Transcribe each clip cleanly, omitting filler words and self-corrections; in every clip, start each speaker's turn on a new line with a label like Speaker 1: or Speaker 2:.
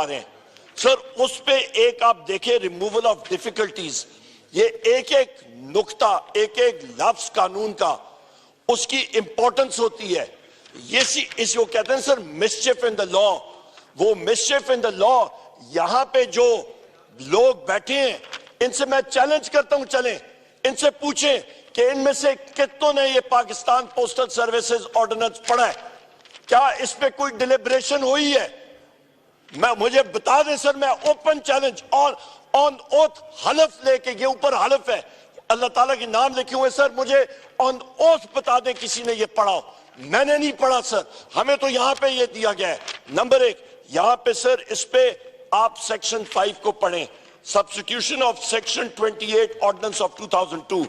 Speaker 1: रहे हैं सर, उस पे एक आप देखें रिमूवल ऑफ डिफिकल्टीज, ये एक एक नुक्ता, एक एक लफ्ज कानून का, उसकी इंपॉर्टेंस होती है। ये इसको कहते हैं सर मिसचिफ इन द लॉ। वो मिसचिफ इन द लॉ, यहां पे जो लोग बैठे हैं इनसे मैं चैलेंज करता हूं, चलें इनसे पूछें कि इनमें से कितनों ने ये पाकिस्तान पोस्टल सर्विसेज ऑर्डिनेंस पढ़ा है, क्या इस पे कोई डिलिब्रेशन हुई है? मुझे बता दें सर, मैं ओपन चैलेंज ऑन ओथ हलफ लेके, ये ऊपर हलफ है, अल्लाह ताला के नाम लिखे हुए सर, मुझे ऑन ओथ बता दें किसी ने ये पढ़ा हो। मैंने नहीं पढ़ा सर, हमें तो यहां पे ये दिया गया है। नंबर एक, यहां पे सर इस पे आप सेक्शन 5 को पढ़ें, substitution of section 28 ordinance of 2002,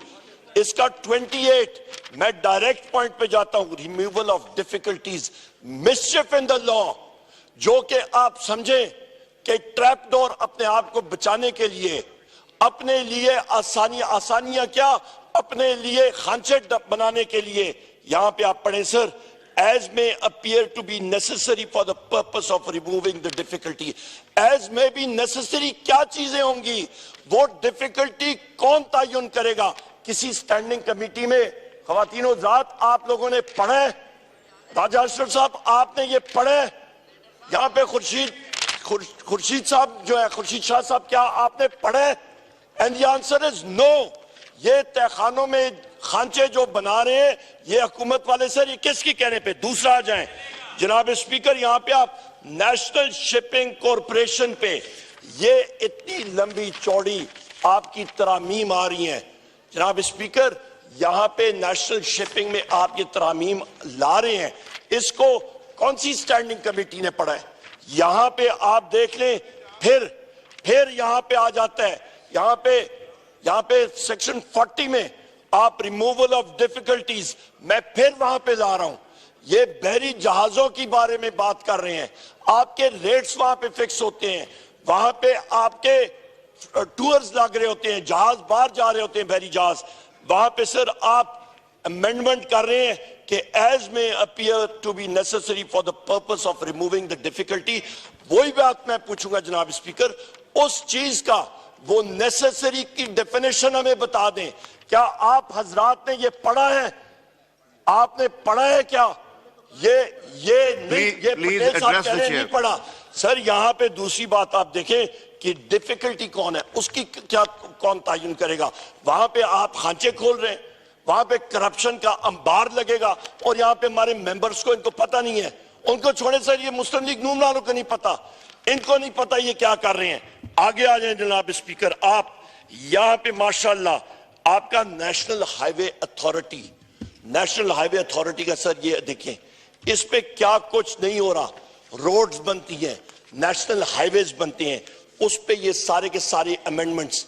Speaker 1: इसका 28, मैं डायरेक्ट पॉइंट पे जाता हूं, removal of difficulties, mischief in the law, जो कि आप समझें कि ट्रैप डोर अपने आप को बचाने के लिए, अपने लिए आसानियां क्या, अपने लिए खांचे बनाने के लिए, यहां पे आप पढ़ें sir, as may appear to be necessary for the purpose of removing the difficulty, as may be necessary क्या चीजें होंगी, वो डिफिकल्टी कौन तयन करेगा? किसी स्टैंडिंग कमेटी में खवातीनो जात आप लोगों ने पढ़ा है? राजा अशरफ साहब आपने ये पढ़ा है? यहाँ पे खुर्शीद साहब जो है, खुर्शीद शाह साहब, क्या आपने पढ़ा है? And the answer is no. ये तहखानों में खांचे जो बना रहे हैं ये हुकूमत वाले सर, ये किसकी कहने पे? दूसरा आ जाए जनाब स्पीकर, यहाँ पे आप नेशनल शिपिंग कॉरपोरेशन पे ये इतनी लंबी चौड़ी आपकी तरामीम आ रही हैं जनाब स्पीकर, यहाँ पे नेशनल शिपिंग में आप ये तरामीम ला रहे हैं, इसको कौन सी स्टैंडिंग कमेटी ने पढ़ा है? यहां पे आप देख लें, फिर यहां पे आ जाता है, यहां पे सेक्शन 40 में आप रिमूवल ऑफ डिफिकल्टीज, मैं फिर वहां पे ला रहा हूं, ये बहरी जहाजों की बारे में बात कर रहे हैं, आपके रेट्स वहां पे फिक्स होते हैं, वहां पे आपके टूर्स लग रहे होते हैं, जहाज बाहर जा रहे होते हैं, बहरी जहाज, वहां पे सर आप अमेंडमेंट कर रहे हैं कि as may appear to be necessary for the purpose of removing the difficulty. वही बात मैं पूछूंगा जनाब स्पीकर, उस चीज का वो नेसेसरी की डेफिनेशन हमें बता दें। क्या आप हजरात ने ये पढ़ा है? आपने पढ़ा है क्या? ये पटेल साहब कह रहे नहीं पढ़ा सर। यहां पे दूसरी बात आप देखें कि डिफिकल्टी कौन है, उसकी क्या कौन तयन करेगा? वहां पे आप खांचे खोल रहे हैं, वहां पे करप्शन का अंबार लगेगा, और यहाँ पे हमारे मेंबर्स को इनको पता नहीं है, उनको छोड़े सर, ये मुस्लिम लीग नून वालों को नहीं पता, इनको नहीं पता ये क्या कर रहे हैं। आगे आ जाए जनाब स्पीकर, आप यहाँ पे माशाल्लाह आपका नेशनल हाईवे अथॉरिटी का सर ये देखें, इस पे क्या कुछ नहीं हो रहा, रोड्स बनती हैं, नेशनल हाईवेज बनते हैं, उस पे ये सारे के सारे अमेंडमेंट्स।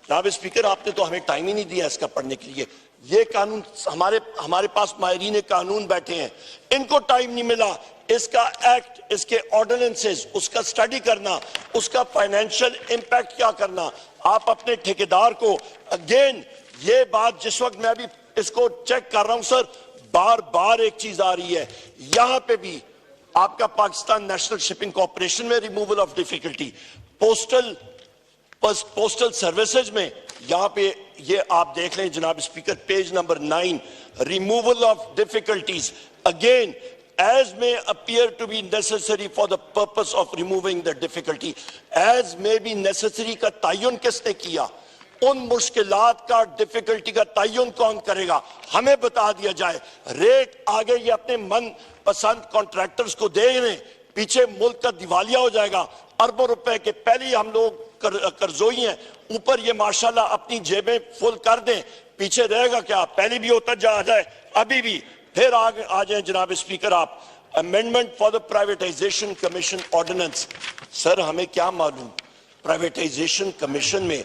Speaker 1: जनाब स्पीकर आपने तो हमें टाइम ही नहीं दिया इसका पढ़ने के लिए। ये कानून हमारे पास माहिरीन कानून बैठे हैं, इनको टाइम नहीं मिला इसका एक्ट, इसके ऑर्डिनेंसेस, उसका स्टडी करना, उसका फाइनेंशियल इंपैक्ट क्या करना। आप अपने ठेकेदार को, अगेन ये बात जिस वक्त मैं अभी इसको चेक कर रहा हूं सर, बार बार एक चीज आ रही है, यहां पे भी आपका पाकिस्तान नेशनल शिपिंग कॉर्पोरेशन में removal of difficulty, postal services में यहां पे ये आप देख लें जनाब speaker, page number 9, removal of difficulties, again as may appear to be necessary for the purpose of removing the difficulty, as may be necessary का तयन किसने किया? उन मुश्किलात का, डिफिकल्टी का तयन कौन करेगा? हमें बता दिया जाए। रेट आगे ये अपने मन पसंद कॉन्ट्रैक्टर्स को दे रहे, पीछे मुल्क का दिवालिया हो जाएगा, अरबों रुपए के पहले ही हम लोग कर्जोई हैं, ऊपर ये माशाल्लाह अपनी जेबें फुल कर दें, पीछे रहेगा क्या? पहले भी होता जा रहा है, अभी भी। फिर आगे आ जाए जनाब स्पीकर आप, amendment for the privatisation commission ordinance. Sir हमें क्या मालूम, प्राइवेटाइजेशन कमीशन में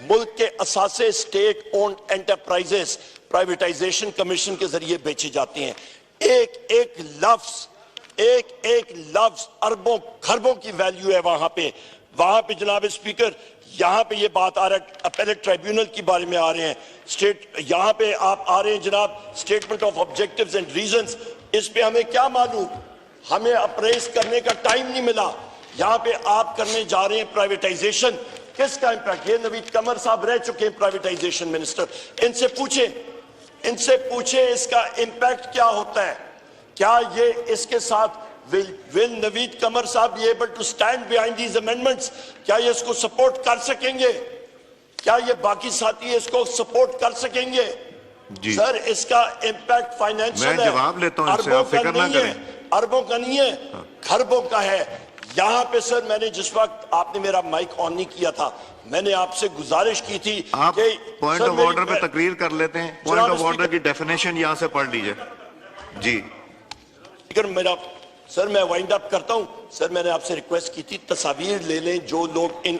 Speaker 1: मुल्क के असासे state owned enterprises privatisation commission के जरिए बेचे जाते हैं। एक एक लफ्ज अरबों खरबों की वैल्यू है वहां पे जनाब स्पीकर। यहां पे ये बात आ रहा है, अपीलेट ट्राइब्यूनल के बारे में आ रहे हैं, यहां पे आप आ रहे हैं जनाब statement of objectives and reasons. इस पे हमें क्या मालूम, हमें अप्रेस करने का टाइम नहीं मिला। यहां पे आप करने जा रहे हैं प्राइवेटाइजेशन, किसका इंपैक्ट? ये नवीद कमर साहब रह चुके हैं प्राइवेटाइजेशन मिनिस्टर, इनसे पूछे इसका इंपैक्ट क्या होता है। क्या ये इसके साथ will नवीद कमर साहब be able to stand behind these amendments? क्या ये इसको सपोर्ट कर सकेंगे? क्या ये बाकी साथी इसको सपोर्ट कर सकेंगे? जी सर, इसका इंपैक्ट फाइनेंशियल है,
Speaker 2: जवाब लेता हूं, इससे आप फिक्र ना करें।
Speaker 1: अरबों का नहीं है, खरबों का है। यहां पे सर मैंने जिस वक्त आपने मेरा माइक ऑन नहीं किया था, मैंने आपसे गुजारिश की थी
Speaker 2: आप
Speaker 1: कि
Speaker 2: पॉइंट ऑफ ऑर्डर पे तकरीर कर लेते हैं। पॉइंट ऑफ ऑर्डर की डेफिनेशन यहां से पढ़ लीजिए जी।
Speaker 1: मेरा सर मैं वाइंड अप करता हूं। सर मैंने आपसे रिक्वेस्ट की थी तस्वीर ले लें जो लोग इन